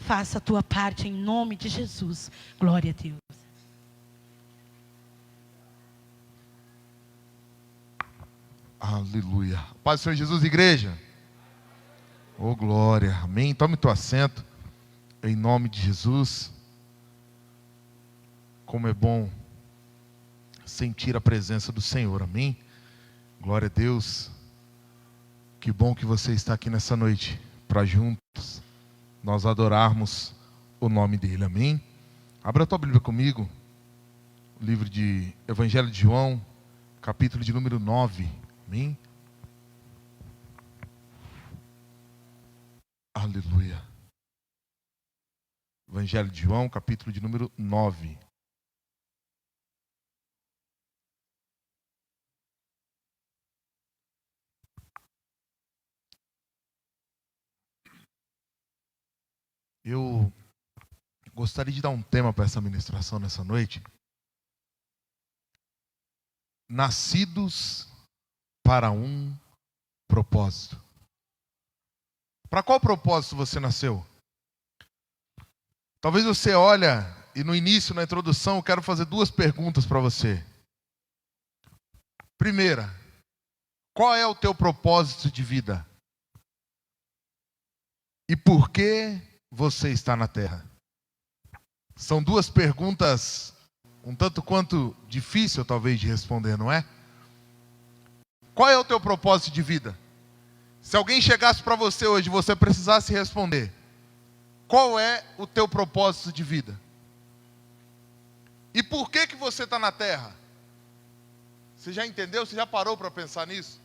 Faça a tua parte em nome de Jesus. Glória a Deus. Aleluia. Paz do Senhor Jesus, igreja. Oh, glória. Amém. Tome teu assento. Em nome de Jesus. Como é bom sentir a presença do Senhor. Amém. Glória a Deus. Que bom que você está aqui nessa noite, para juntos nós adorarmos o nome dele. Amém. Abra a tua Bíblia comigo. O livro de Evangelho de João, capítulo de número 9. Amém. Aleluia. Evangelho de João, capítulo de número 9. Eu gostaria de dar um tema para essa ministração nessa noite. Nascidos para um propósito. Para qual propósito você nasceu? Talvez você olha e no início, na introdução, eu quero fazer duas perguntas para você. Primeira, qual é o teu propósito de vida? E por que você está na terra? São duas perguntas um tanto quanto difícil talvez de responder, não é? Qual é o teu propósito de vida? Se alguém chegasse para você hoje e você precisasse responder, qual é o teu propósito de vida? E por que você está na terra? Você já entendeu? Você já parou para pensar nisso?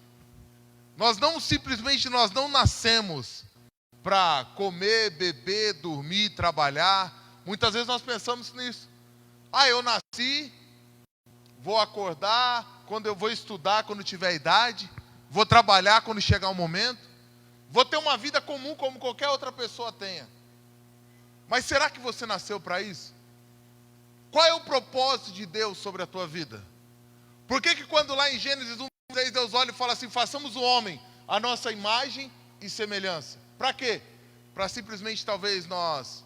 Nós não nascemos para comer, beber, dormir, trabalhar. Muitas vezes nós pensamos nisso. Eu nasci, vou acordar quando eu vou estudar, quando tiver idade, vou trabalhar quando chegar o momento, vou ter uma vida comum como qualquer outra pessoa tenha. Mas será que você nasceu para isso? Qual é o propósito de Deus sobre a tua vida? Por que quando lá em Gênesis 1:6 Deus olha e fala assim, façamos o homem a nossa imagem e semelhança? Para quê? Para simplesmente talvez nós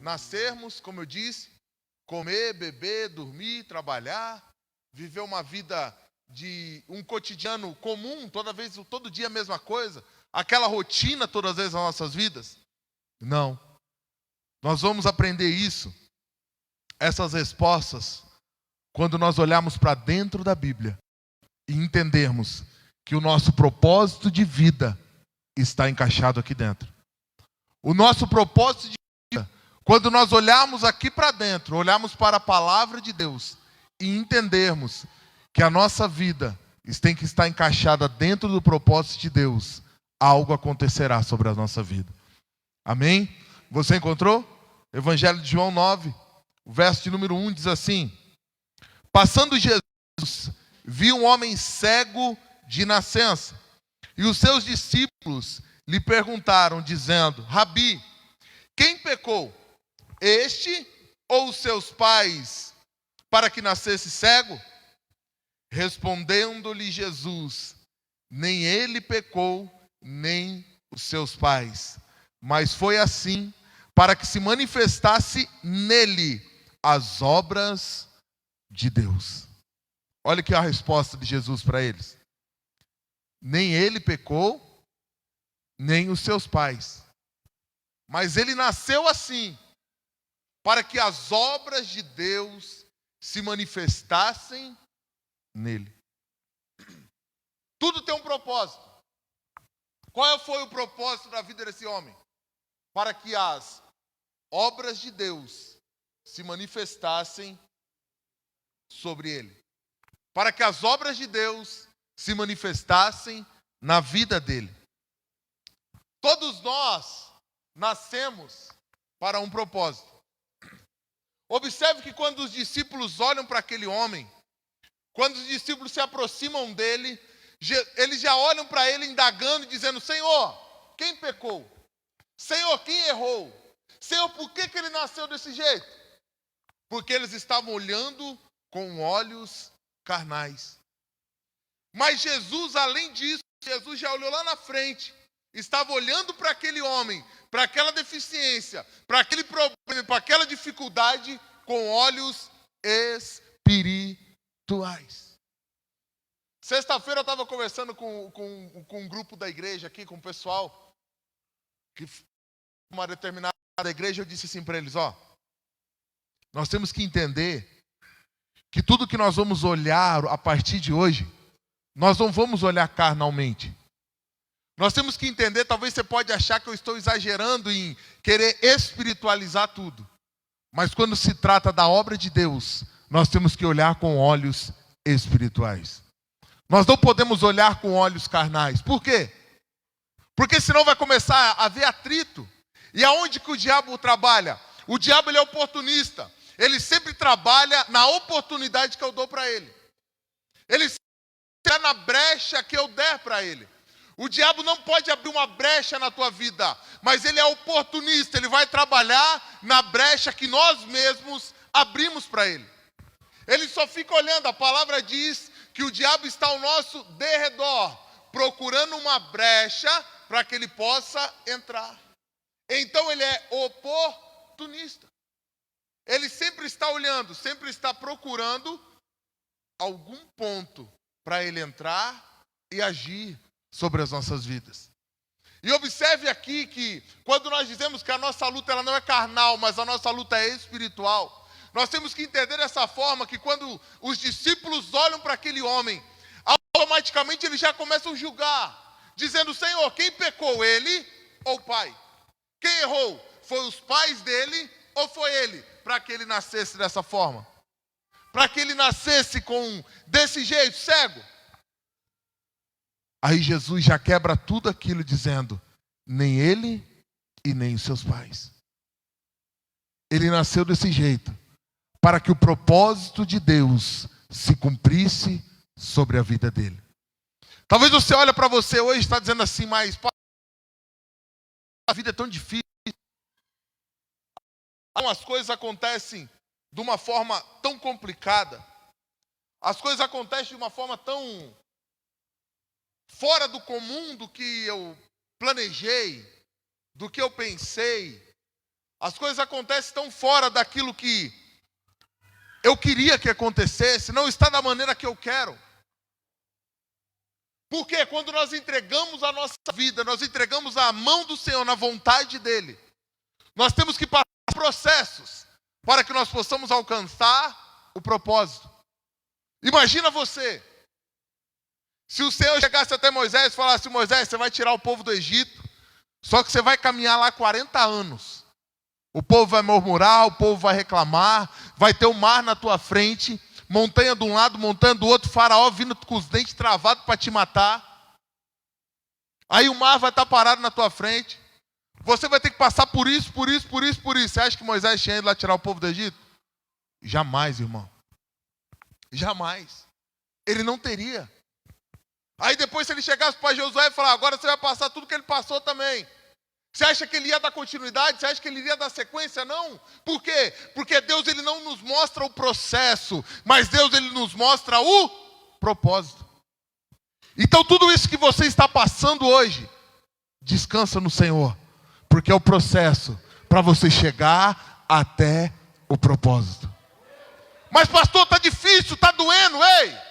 nascermos, como eu disse, comer, beber, dormir, trabalhar, viver uma vida de um cotidiano comum, todo dia a mesma coisa, aquela rotina todas as vezes nas nossas vidas? Não. Nós vamos aprender essas respostas, quando nós olharmos para dentro da Bíblia e entendermos que o nosso propósito de vida está encaixado aqui dentro. O nosso propósito de vida, quando nós olharmos aqui para dentro, olharmos para a palavra de Deus e entendermos que a nossa vida tem que estar encaixada dentro do propósito de Deus, algo acontecerá sobre a nossa vida. Amém? Você encontrou? Evangelho de João 9, o verso de número 1 diz assim: passando Jesus, viu um homem cego de nascença, e os seus discípulos lhe perguntaram, dizendo: Rabi, quem pecou, este ou os seus pais, para que nascesse cego? Respondendo-lhe Jesus: nem ele pecou, nem os seus pais, mas foi assim para que se manifestasse nele as obras de Deus. Olha aqui a resposta de Jesus para eles. Nem ele pecou, nem os seus pais, mas ele nasceu assim, para que as obras de Deus se manifestassem nele. Tudo tem um propósito. Qual foi o propósito da vida desse homem? Para que as obras de Deus se manifestassem sobre ele. Para que as obras de Deus se manifestassem na vida dele. Todos nós nascemos para um propósito. Observe que quando os discípulos olham para aquele homem, quando os discípulos se aproximam dele, eles já olham para ele indagando e dizendo: Senhor, quem pecou? Senhor, quem errou? Senhor, por que ele nasceu desse jeito? Porque eles estavam olhando com olhos carnais. Mas Jesus, além disso, Jesus já olhou lá na frente, estava olhando para aquele homem, para aquela deficiência, para aquele problema, para aquela dificuldade com olhos espirituais. Sexta-feira eu estava conversando com um grupo da igreja aqui, com o pessoal, que uma determinada igreja, eu disse assim para eles, nós temos que entender que tudo que nós vamos olhar a partir de hoje, nós não vamos olhar carnalmente. Nós temos que entender, talvez você pode achar que eu estou exagerando em querer espiritualizar tudo. Mas quando se trata da obra de Deus, nós temos que olhar com olhos espirituais. Nós não podemos olhar com olhos carnais. Por quê? Porque senão vai começar a haver atrito. E aonde que o diabo trabalha? O diabo, ele é oportunista. Ele sempre trabalha na oportunidade que eu dou para ele. Ele sempre está na brecha que eu der para ele. O diabo não pode abrir uma brecha na tua vida, mas ele é oportunista. Ele vai trabalhar na brecha que nós mesmos abrimos para ele. Ele só fica olhando. A palavra diz que o diabo está ao nosso derredor, procurando uma brecha para que ele possa entrar. Então ele é oportunista. Ele sempre está olhando, sempre está procurando algum ponto para ele entrar e agir sobre as nossas vidas. E observe aqui que quando nós dizemos que a nossa luta ela não é carnal, mas a nossa luta é espiritual, nós temos que entender dessa forma que quando os discípulos olham para aquele homem, automaticamente eles já começam a julgar, dizendo, Senhor, quem pecou, ele ou o pai? Quem errou? Foi os pais dele ou foi ele? Para que ele nascesse dessa forma? Para que ele nascesse desse jeito, cego? Aí Jesus já quebra tudo aquilo dizendo, nem ele e nem os seus pais. Ele nasceu desse jeito, para que o propósito de Deus se cumprisse sobre a vida dele. Talvez você olhe para você hoje e está dizendo assim, mas a vida é tão difícil. As coisas acontecem de uma forma tão complicada. As coisas acontecem de uma forma tão fora do comum do que eu planejei, do que eu pensei. As coisas acontecem tão fora daquilo que eu queria que acontecesse, não está da maneira que eu quero. Porque quando nós entregamos a nossa vida, nós entregamos a mão do Senhor na vontade dEle, nós temos que passar processos para que nós possamos alcançar o propósito. Imagina você, se o Senhor chegasse até Moisés e falasse, Moisés, você vai tirar o povo do Egito, só que você vai caminhar lá 40 anos. O povo vai murmurar, o povo vai reclamar, vai ter o mar na tua frente, montanha de um lado, montanha do outro, faraó vindo com os dentes travados para te matar. Aí o mar vai estar parado na tua frente. Você vai ter que passar por isso, por isso, por isso, por isso. Você acha que Moisés tinha ido lá tirar o povo do Egito? Jamais, irmão. Jamais. Ele não teria. Aí depois se ele chegasse para Josué e falar, agora você vai passar tudo que ele passou também. Você acha que ele ia dar continuidade? Você acha que ele iria dar sequência? Não. Por quê? Porque Deus ele não nos mostra o processo, mas Deus ele nos mostra o propósito. Então tudo isso que você está passando hoje, descansa no Senhor, porque é o processo para você chegar até o propósito. Mas pastor, está difícil, está doendo, ei!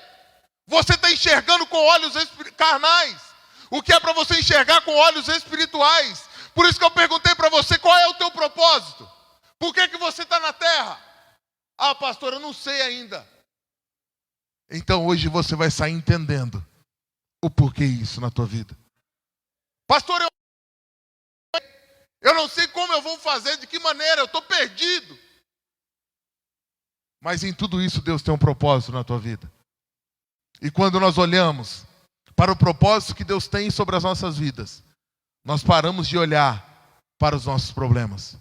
Você está enxergando com olhos carnais, o que é para você enxergar com olhos espirituais. Por isso que eu perguntei para você, qual é o teu propósito? Por que você está na terra? Ah, pastor, eu não sei ainda. Então hoje você vai sair entendendo o porquê isso na tua vida. Pastor, eu não sei como eu vou fazer, de que maneira, eu estou perdido. Mas em tudo isso Deus tem um propósito na tua vida. E quando nós olhamos para o propósito que Deus tem sobre as nossas vidas, nós paramos de olhar para os nossos problemas.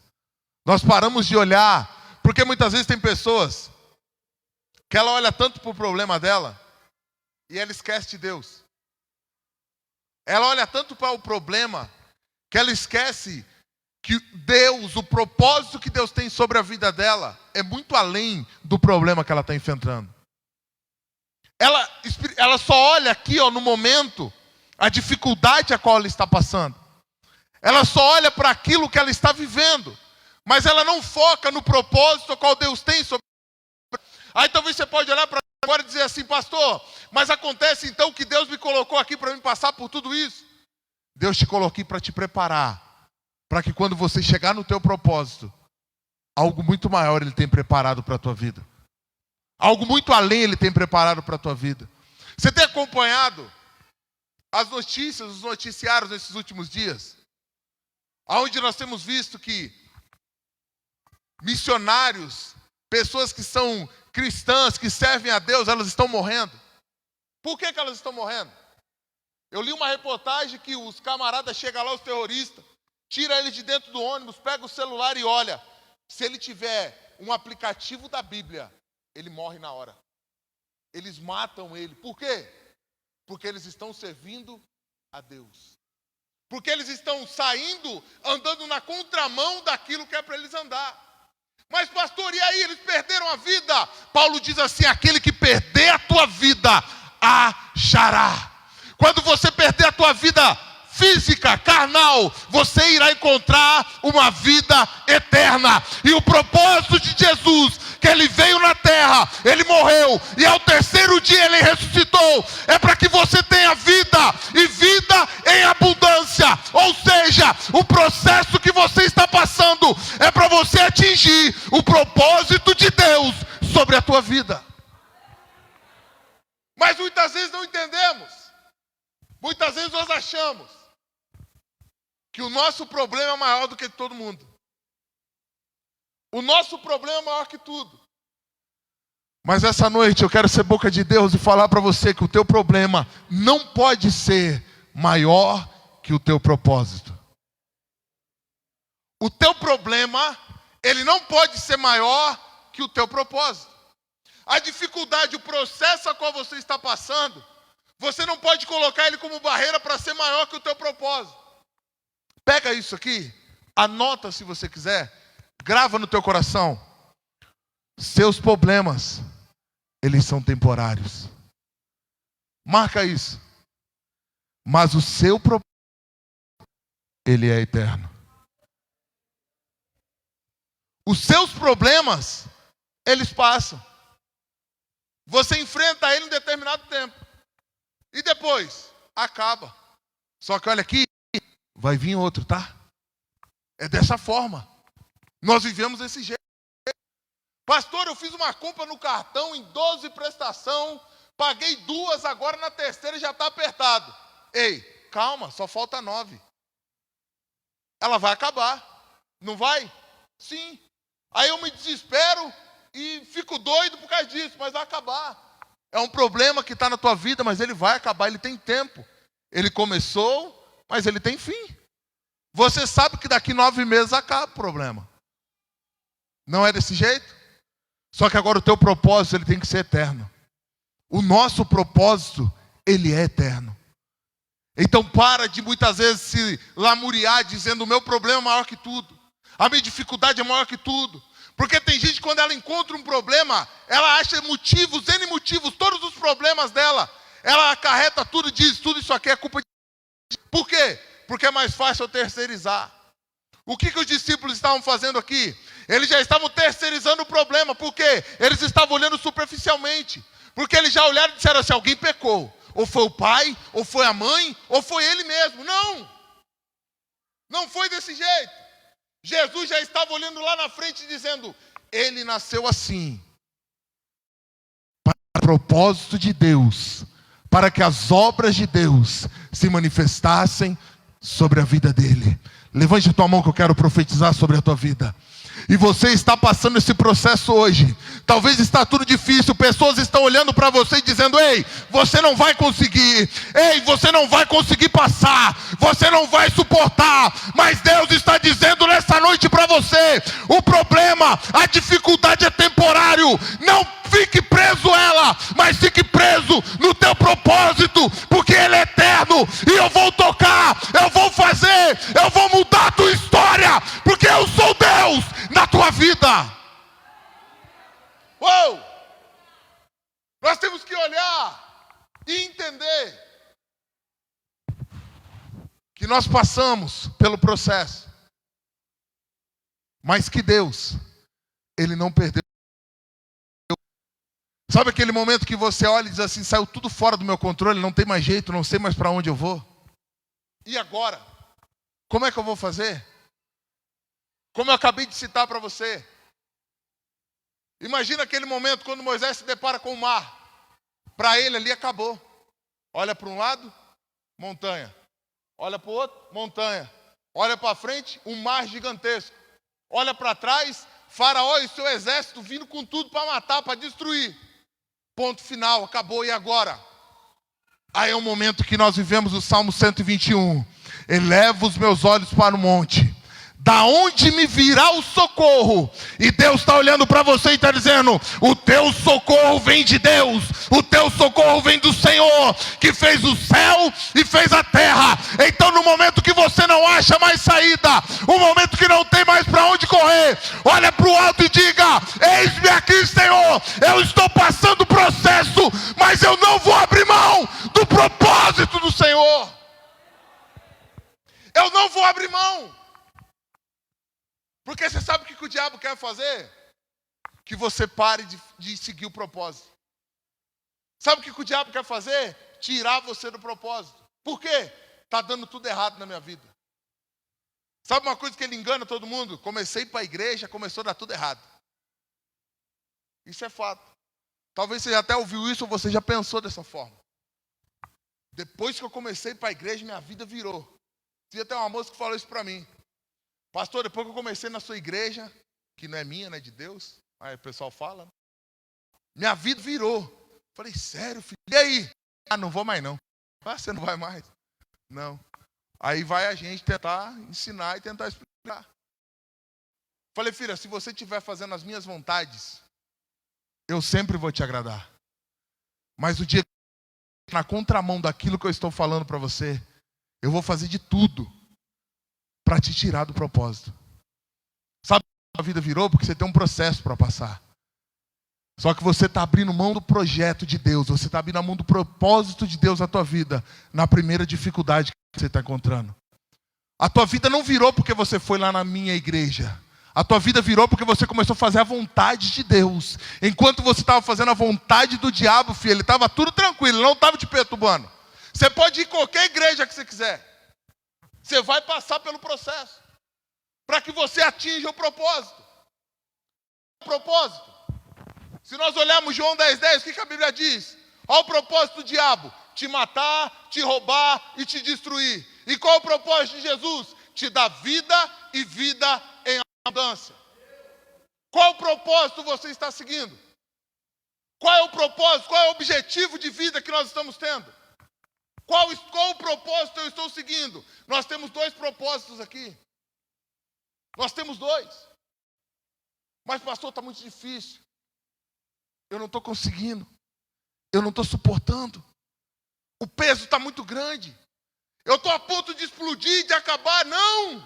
Nós paramos de olhar, porque muitas vezes tem pessoas que ela olha tanto para o problema dela e ela esquece de Deus. Ela olha tanto para o problema que ela esquece que Deus, o propósito que Deus tem sobre a vida dela é muito além do problema que ela está enfrentando. Ela só olha aqui no momento a dificuldade a qual ela está passando. Ela só olha para aquilo que ela está vivendo, mas ela não foca no propósito ao qual Deus tem sobre. Aí talvez você pode olhar para agora e dizer assim: pastor, mas acontece então que Deus me colocou aqui para me passar por tudo isso? Deus te colocou aqui para te preparar, para que quando você chegar no teu propósito, algo muito maior Ele tem preparado para a tua vida. Algo muito além Ele tem preparado para a tua vida. Você tem acompanhado as notícias, os noticiários nesses últimos dias? Onde nós temos visto que missionários, pessoas que são cristãs, que servem a Deus, elas estão morrendo. Por que elas estão morrendo? Eu li uma reportagem que os camaradas chegam lá, os terroristas, tira ele de dentro do ônibus, pega o celular e olha. Se ele tiver um aplicativo da Bíblia, ele morre na hora. Eles matam ele. Por quê? Porque eles estão servindo a Deus. Porque eles estão saindo, andando na contramão daquilo que é para eles andar. Mas pastor, e aí? Eles perderam a vida. Paulo diz assim: aquele que perder a tua vida, achará. Quando você perder a tua vida física, carnal, você irá encontrar uma vida eterna. E o propósito de Jesus, que Ele veio na terra, Ele morreu, e ao terceiro dia Ele ressuscitou, é para que você tenha vida, e vida em abundância. Ou seja, o processo que você está passando é para você atingir o propósito de Deus sobre a tua vida. Mas muitas vezes não entendemos. Muitas vezes nós achamos que o nosso problema é maior do que todo mundo. O nosso problema é maior que tudo. Mas essa noite eu quero ser boca de Deus e falar para você que o teu problema não pode ser maior que o teu propósito. O teu problema, ele não pode ser maior que o teu propósito. A dificuldade, o processo a qual você está passando, você não pode colocar ele como barreira para ser maior que o teu propósito. Pega isso aqui, anota se você quiser, grava no teu coração. Seus problemas, eles são temporários. Marca isso. Mas o seu problema, ele é eterno. Os seus problemas, eles passam. Você enfrenta ele em determinado tempo. E depois, acaba. Só que olha aqui, vai vir outro, tá? É dessa forma. Nós vivemos desse jeito. Pastor, eu fiz uma compra no cartão em 12 prestação, paguei 2, agora na terceira já está apertado. Ei, calma, só falta 9. Ela vai acabar. Não vai? Sim. Aí eu me desespero e fico doido por causa disso, mas vai acabar. É um problema que está na tua vida, mas ele vai acabar, ele tem tempo. Ele começou, mas ele tem fim. Você sabe que daqui 9 meses acaba o problema. Não é desse jeito? Só que agora o teu propósito, ele tem que ser eterno. O nosso propósito, ele é eterno. Então para de muitas vezes se lamuriar dizendo: o meu problema é maior que tudo. A minha dificuldade é maior que tudo. Porque tem gente, quando ela encontra um problema, ela acha motivos, N motivos, todos os problemas dela. Ela acarreta tudo e diz: tudo isso aqui é culpa de... Por quê? Porque é mais fácil eu terceirizar. O que os discípulos estavam fazendo aqui? Eles já estavam terceirizando o problema. Por quê? Eles estavam olhando superficialmente. Porque eles já olharam e disseram assim: alguém pecou. Ou foi o pai, ou foi a mãe, ou foi ele mesmo. Não! Não foi desse jeito. Jesus já estava olhando lá na frente e dizendo: ele nasceu assim, para o propósito de Deus, para que as obras de Deus se manifestassem sobre a vida dele. Levante a tua mão que eu quero profetizar sobre a tua vida. E você está passando esse processo hoje. Talvez está tudo difícil. Pessoas estão olhando para você e dizendo: ei, você não vai conseguir. Ei, você não vai conseguir passar. Você não vai suportar. Mas Deus está dizendo nessa noite para você: o problema, a dificuldade é temporário. Não fique preso a ela, mas fique preso no teu propósito, porque ele é eterno. E eu vou tocar, eu vou fazer, eu vou mudar a tua história, porque eu sou Deus na tua vida. Uou! Nós temos que olhar e entender que que nós passamos pelo processo, mas que Deus, Ele não perdeu. Sabe aquele momento que você olha e diz assim, saiu tudo fora do meu controle, não tem mais jeito, não sei mais para onde eu vou. E agora? Como é que eu vou fazer? Como eu acabei de citar para você. Imagina aquele momento quando Moisés se depara com o mar. Para ele ali acabou. Olha para um lado, montanha. Olha para o outro, montanha. Olha para frente, um mar gigantesco. Olha para trás, Faraó e seu exército vindo com tudo para matar, para destruir. Ponto final, acabou, e agora? Aí é o momento que nós vivemos o Salmo 121. Elevo os meus olhos para o monte. Da onde me virá o socorro? E Deus está olhando para você e está dizendo, o teu socorro vem de Deus. O teu socorro vem do Senhor, que fez o céu e fez a terra. Então no momento que você não acha mais saída, o momento que não tem mais para onde correr, olha para o alto e diga, eis-me aqui, Senhor. Eu estou passando o processo, mas eu não vou abrir mão do propósito do Senhor. Eu não vou abrir mão. Porque você sabe o que o diabo quer fazer? Que você pare de seguir o propósito. Sabe o que o diabo quer fazer? Tirar você do propósito. Por quê? Está dando tudo errado na minha vida. Sabe uma coisa que ele engana todo mundo? Comecei para a igreja, começou a dar tudo errado. Isso é fato. Talvez você já até ouviu isso ou você já pensou dessa forma. Depois que eu comecei para a igreja, minha vida virou. Tinha até uma moça que falou isso para mim. Pastor, depois que eu comecei na sua igreja, que não é minha, não é de Deus, aí o pessoal fala, né? Minha vida virou. Falei, sério, filho? E aí? Ah, não vou mais não. Ah, você não vai mais? Não. Aí vai a gente tentar ensinar e tentar explicar. Falei, filha, se você estiver fazendo as minhas vontades, eu sempre vou te agradar. Mas o dia que na contramão daquilo que eu estou falando para você, eu vou fazer de tudo para te tirar do propósito. Sabe que a vida virou? Porque você tem um processo para passar. Só que você está abrindo mão do projeto de Deus. Você está abrindo mão do propósito de Deus na tua vida. Na primeira dificuldade que você está encontrando. A tua vida não virou porque você foi lá na minha igreja. A tua vida virou porque você começou a fazer a vontade de Deus. Enquanto você estava fazendo a vontade do diabo, filho, ele estava tudo tranquilo, ele não estava te perturbando. Você pode ir em qualquer igreja que você quiser. Você vai passar pelo processo. Para que você atinja o propósito. O propósito. Se nós olharmos João 10:10, o que a Bíblia diz? Olha o propósito do diabo. Te matar, te roubar e te destruir. E qual é o propósito de Jesus? Te dar vida e vida em abundância. Qual o propósito você está seguindo? Qual é o propósito? Qual é o objetivo de vida que nós estamos tendo? Qual o propósito eu estou seguindo? Nós temos 2 propósitos aqui. Nós temos 2. Mas pastor, está muito difícil. Eu não estou conseguindo. Eu não estou suportando. O peso está muito grande. Eu estou a ponto de explodir, de acabar. Não!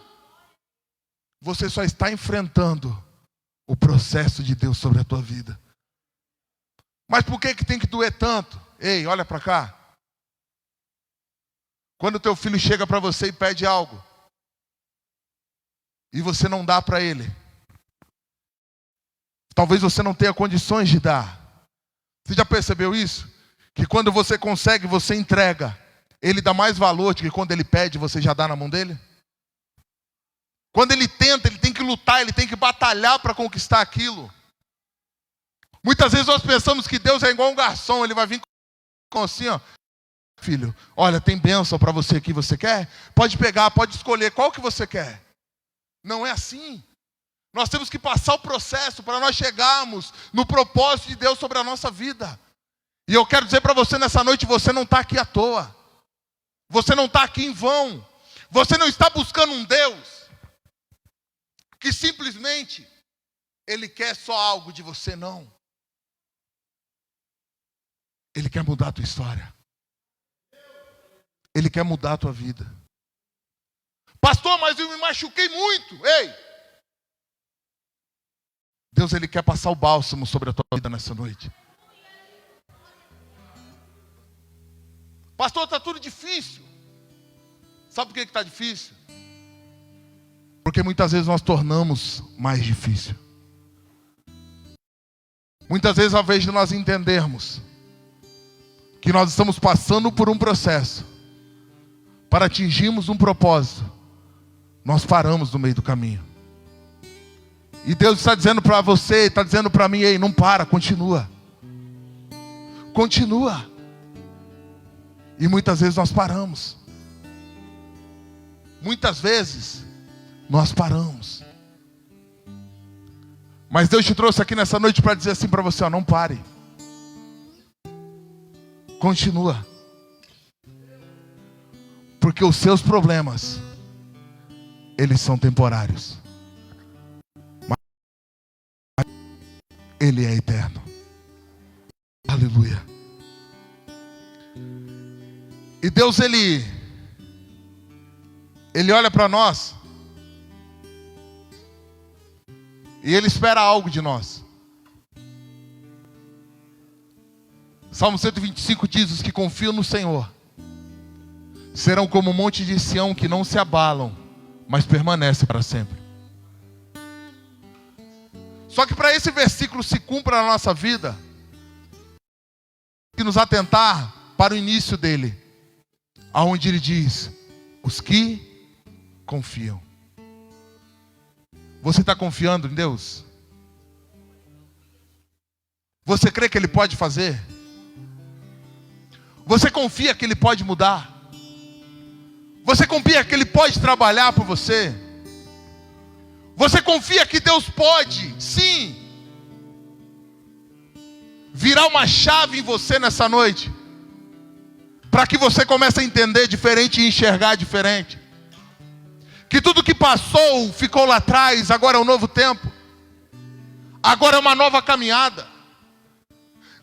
Você só está enfrentando o processo de Deus sobre a tua vida. Mas por que tem que doer tanto? Ei, olha para cá. Quando o teu filho chega para você e pede algo, e você não dá para ele, talvez você não tenha condições de dar. Você já percebeu isso? Que quando você consegue, você entrega. Ele dá mais valor do que quando ele pede, você já dá na mão dele? Quando ele tenta, ele tem que lutar, ele tem que batalhar para conquistar aquilo. Muitas vezes nós pensamos que Deus é igual um garçom, ele vai vir com assim, ó. Filho, olha, tem bênção para você aqui, você quer? Pode pegar, pode escolher, qual que você quer? Não é assim. Nós temos que passar o processo para nós chegarmos no propósito de Deus sobre a nossa vida. E eu quero dizer para você nessa noite, você não está aqui à toa. Você não está aqui em vão. Você não está buscando um Deus que simplesmente Ele quer só algo de você, não. Ele quer mudar a tua história. Ele quer mudar a tua vida. Pastor, mas eu me machuquei muito. Ei! Deus, Ele quer passar o bálsamo sobre a tua vida nessa noite. Pastor, está tudo difícil. Sabe por que está difícil? Porque muitas vezes nós tornamos mais difícil. Muitas vezes, ao invés de nós entendermos que nós estamos passando por um processo para atingirmos um propósito, nós paramos no meio do caminho. E Deus está dizendo para você, está dizendo para mim: ei, não para, continua. Continua. E muitas vezes nós paramos. Muitas vezes nós paramos. Mas Deus te trouxe aqui nessa noite para dizer assim para você: ó, não pare. Continua. Porque os seus problemas, eles são temporários. Mas Ele é eterno. Aleluia. E Deus, Ele olha para nós e Ele espera algo de nós. Salmo 125 diz: os que confiam no Senhor serão como o monte de Sião, que não se abalam, mas permanece para sempre. Só que para esse versículo se cumpra na nossa vida, que nos atentar para o início dele, aonde ele diz: os que confiam. Você está confiando em Deus? Você crê que Ele pode fazer? Você confia que Ele pode mudar? Você confia que Ele pode trabalhar por você? Você confia que Deus pode, sim, virar uma chave em você nessa noite, para que você comece a entender diferente e enxergar diferente? Que tudo que passou, ficou lá atrás, agora é um novo tempo. Agora é uma nova caminhada.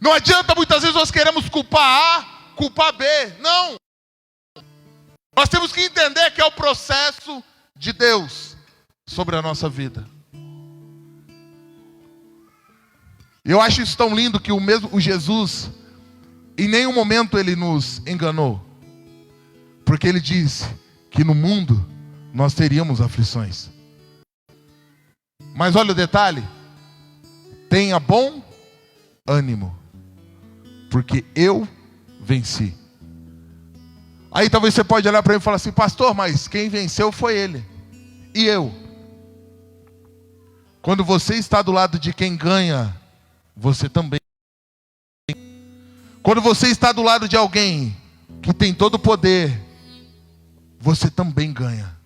Não adianta muitas vezes nós queremos culpar A, culpar B. Não. Nós temos que entender que é o processo de Deus sobre a nossa vida. Eu acho isso tão lindo que o Jesus, em nenhum momento ele nos enganou. Porque ele disse que no mundo nós teríamos aflições. Mas olha o detalhe: tenha bom ânimo, porque eu venci. Aí talvez você pode olhar para mim e falar assim: pastor, mas quem venceu foi ele. E eu? Quando você está do lado de quem ganha, você também. Quando você está do lado de alguém que tem todo o poder, você também ganha.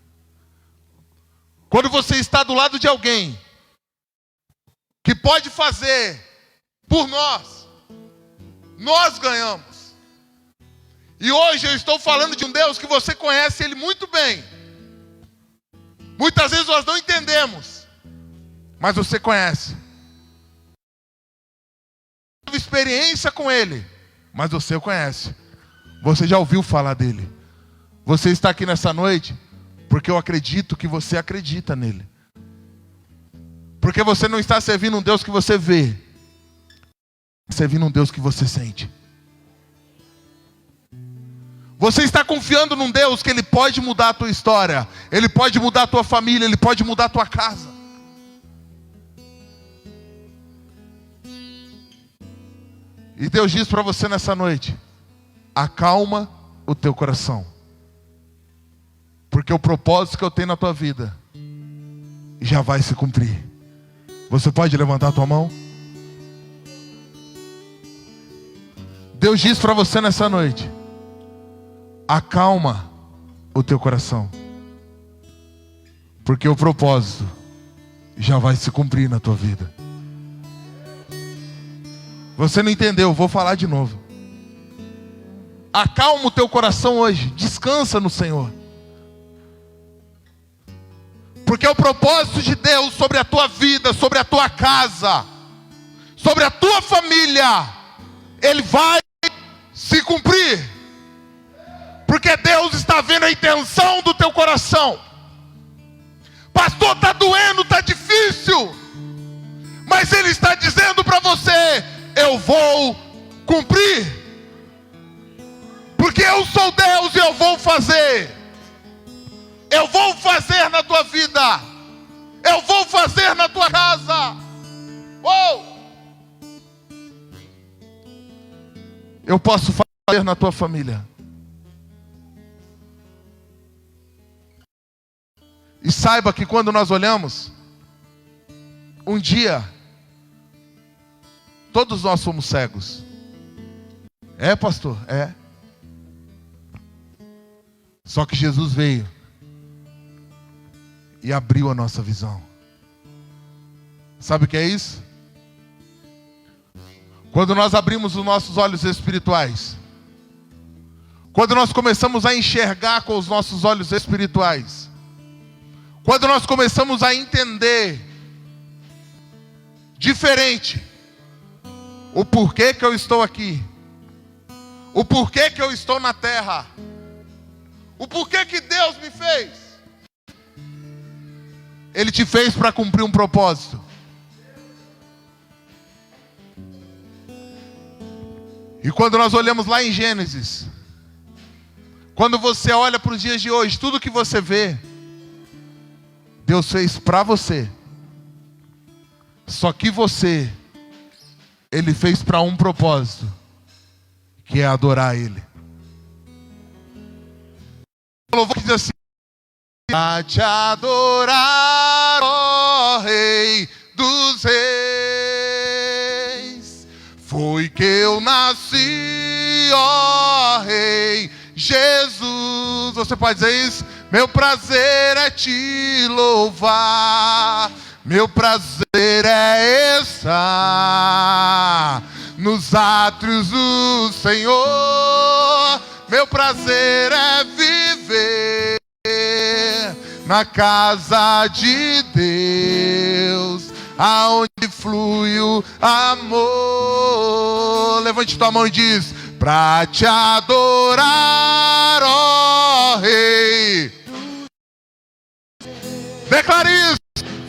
Quando você está do lado de alguém que pode fazer por nós, nós ganhamos. E hoje eu estou falando de um Deus que você conhece Ele muito bem. Muitas vezes nós não entendemos, mas você conhece. Teve experiência com Ele, mas você o conhece. Você já ouviu falar dele. Você está aqui nessa noite porque eu acredito que você acredita nele. Porque você não está servindo um Deus que você vê, servindo um Deus que você sente. Você está confiando num Deus que Ele pode mudar a tua história, Ele pode mudar a tua família, Ele pode mudar a tua casa. E Deus diz para você nessa noite: acalma o teu coração, porque o propósito que eu tenho na tua vida já vai se cumprir. Você pode levantar a tua mão? Deus diz para você nessa noite: acalma o teu coração, porque o propósito já vai se cumprir na tua vida. Você não entendeu, vou falar de novo. Acalma o teu coração hoje, descansa no Senhor. Porque o propósito de Deus sobre a tua vida, sobre a tua casa, sobre a tua família, ele vai se cumprir. Porque Deus está vendo a intenção do teu coração. Pastor, está doendo, está difícil. Mas Ele está dizendo para você: eu vou cumprir. Porque eu sou Deus e eu vou fazer. Eu vou fazer na tua vida. Eu vou fazer na tua casa. Eu posso fazer na tua família. E saiba que quando nós olhamos, um dia, todos nós somos cegos. É, pastor? É. Só que Jesus veio e abriu a nossa visão. Sabe o que é isso? Quando nós abrimos os nossos olhos espirituais, quando nós começamos a enxergar com os nossos olhos espirituais, quando nós começamos a entender diferente o porquê que eu estou aqui, o porquê que eu estou na terra, o porquê que Deus me fez. Ele te fez para cumprir um propósito. E quando nós olhamos lá em Gênesis, quando você olha para os dias de hoje, tudo que você vê, Deus fez para você. Só que você, Ele fez para um propósito, que é adorar Ele. O louvor diz assim: a te adorar, ó Rei dos Reis, foi que eu nasci, ó Rei Jesus. Você pode dizer isso? Meu prazer é te louvar, meu prazer é estar nos átrios do Senhor, meu prazer é viver na casa de Deus, aonde flui o amor. Levante tua mão e diz: pra te adorar, ó Rei. Declare isso.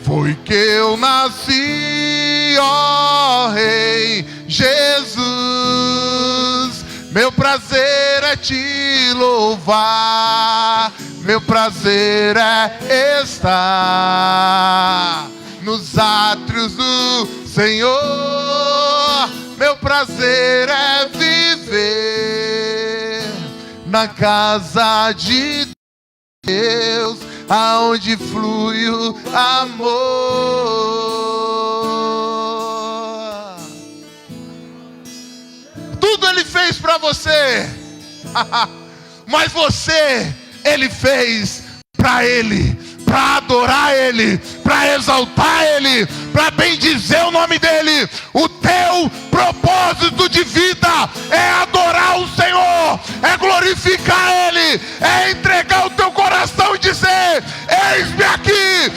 Foi que eu nasci, ó Rei Jesus, meu prazer é te louvar, meu prazer é estar nos átrios do Senhor, meu prazer é viver na casa de Deus, aonde flui o amor. Tudo Ele fez para você, mas você, Ele fez para Ele, para adorar Ele, para exaltar Ele, para bendizer o nome dEle. O teu propósito de vida é adorar o Senhor, é glorificar Ele, é entregar o teu coração e dizer: eis-me aqui,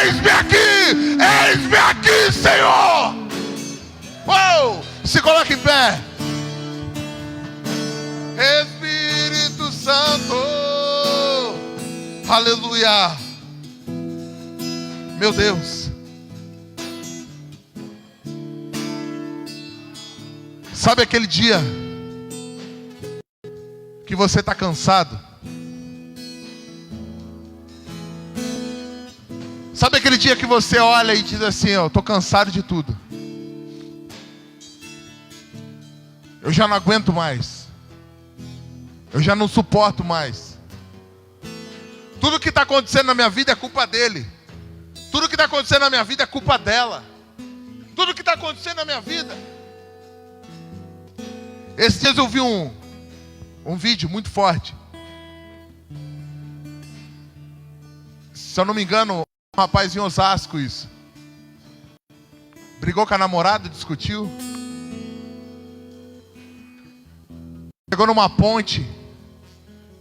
eis-me aqui, eis-me aqui, Senhor. Se coloque em pé. Espírito Santo, aleluia. Meu Deus, sabe aquele dia que você está cansado? Sabe aquele dia que você olha e diz assim: eu estou cansado de tudo, eu já não aguento mais, eu já não suporto mais, tudo que está acontecendo na minha vida é culpa dele, tudo que está acontecendo na minha vida é culpa dela, tudo que está acontecendo na minha vida. Esses dias eu vi um vídeo muito forte. Se eu não me engano, um rapaz em Osasco, isso. Brigou com a namorada, discutiu. Chegou numa ponte,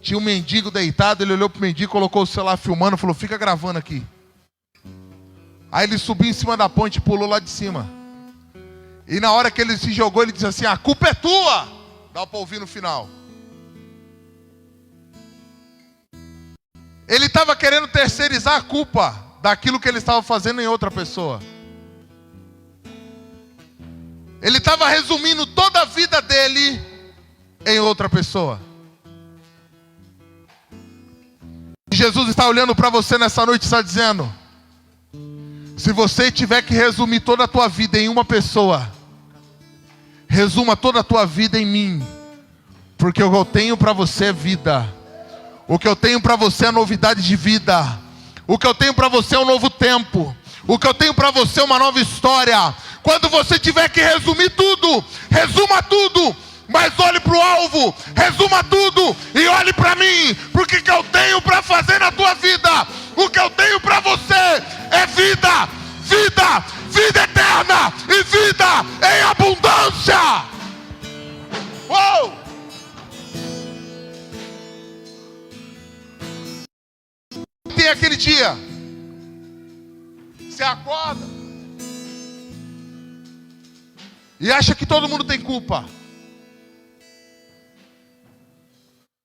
tinha um mendigo deitado, ele olhou pro mendigo, colocou o celular filmando, falou: fica gravando aqui. Aí ele subiu em cima da ponte e pulou lá de cima. E na hora que ele se jogou, ele disse assim: a culpa é tua. Dá para ouvir no final. Ele estava querendo terceirizar a culpa daquilo que ele estava fazendo em outra pessoa. Ele estava resumindo toda a vida dele em outra pessoa. Jesus está olhando para você nessa noite e está dizendo: se você tiver que resumir toda a tua vida em uma pessoa, resuma toda a tua vida em mim. Porque o que eu tenho para você é vida. O que eu tenho para você é novidade de vida. O que eu tenho para você é um novo tempo. O que eu tenho para você é uma nova história. Quando você tiver que resumir tudo, resuma tudo. Mas olhe para o alvo, resuma tudo e olhe para mim. Porque o que eu tenho para fazer na tua vida, o que eu tenho para você é vida, vida, vida eterna e vida em abundância. Uou! Tem aquele dia, você acorda e acha que todo mundo tem culpa.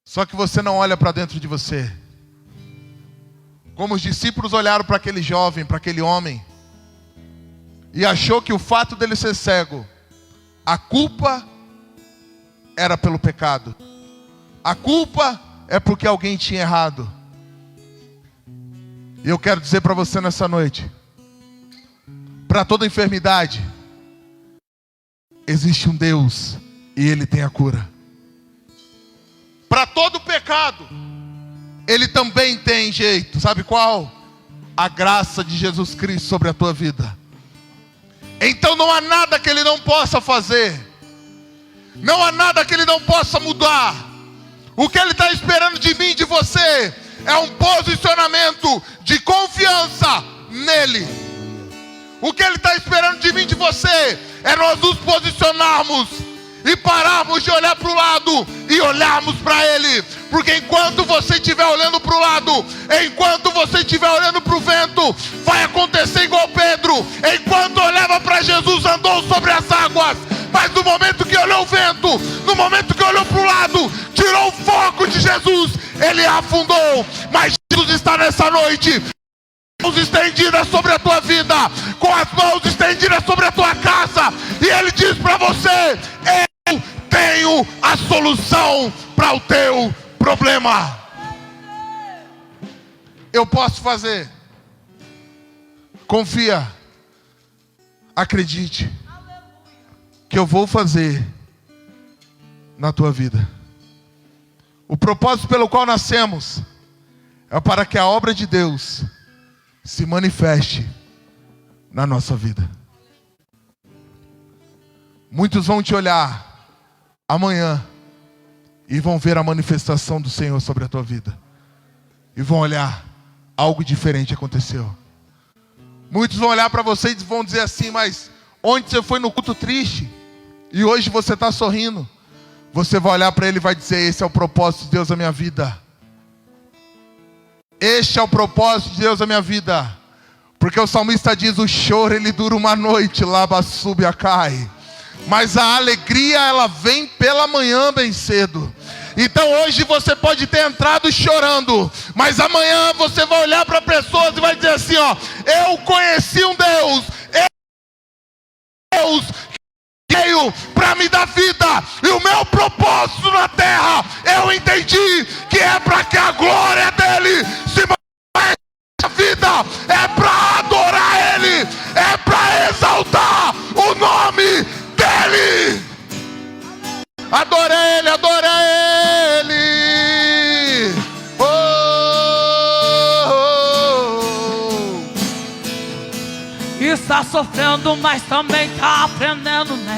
Só que você não olha para dentro de você. Como os discípulos olharam para aquele jovem, para aquele homem, e achou que o fato dele ser cego, a culpa era pelo pecado. A culpa é porque alguém tinha errado. E eu quero dizer para você nessa noite, para toda enfermidade, existe um Deus e Ele tem a cura. Para todo pecado, Ele também tem jeito. Sabe qual? A graça de Jesus Cristo sobre a tua vida. Então não há nada que Ele não possa fazer. Não há nada que Ele não possa mudar. O que Ele está esperando de mim e de você é um posicionamento de confiança nele. O que Ele está esperando de mim e de você é nós nos posicionarmos e pararmos de olhar para o lado e olharmos para Ele. Porque enquanto você estiver olhando para o lado, enquanto você estiver olhando para o vento, vai acontecer igual Pedro. Enquanto olhava para Jesus, andou sobre as águas. Mas no momento que olhou o vento, no momento que olhou para o lado, tirou o foco de Jesus, ele afundou. Mas Jesus está nessa noite, mãos estendidas sobre a tua vida, com as mãos estendidas sobre a tua casa, e Ele diz para você: eu tenho a solução para o teu problema. Eu posso fazer. Confia, acredite que eu vou fazer na tua vida. O propósito pelo qual nascemos é para que a obra de Deus se manifeste na nossa vida. Muitos vão te olhar amanhã e vão ver a manifestação do Senhor sobre a tua vida. E vão olhar, algo diferente aconteceu. Muitos vão olhar para você e vão dizer assim: mas onde você foi no culto triste e hoje você está sorrindo? Você vai olhar para ele e vai dizer: esse é o propósito de Deus na minha vida. Este é o propósito de Deus na minha vida. Porque o salmista diz: o choro ele dura uma noite, lava sube a cai, mas a alegria ela vem pela manhã bem cedo. Então hoje você pode ter entrado chorando, mas amanhã você vai olhar para pessoas e vai dizer assim: ó, eu conheci um Deus que veio para me dar vida, e o meu propósito na terra, eu entendi que é para que a glória dele se manifeste na vida, é para adorar ele, é para exaltar o nome dele. Adora ele, adora ele. Oh, oh, oh. Está sofrendo, mas também está aprendendo, né?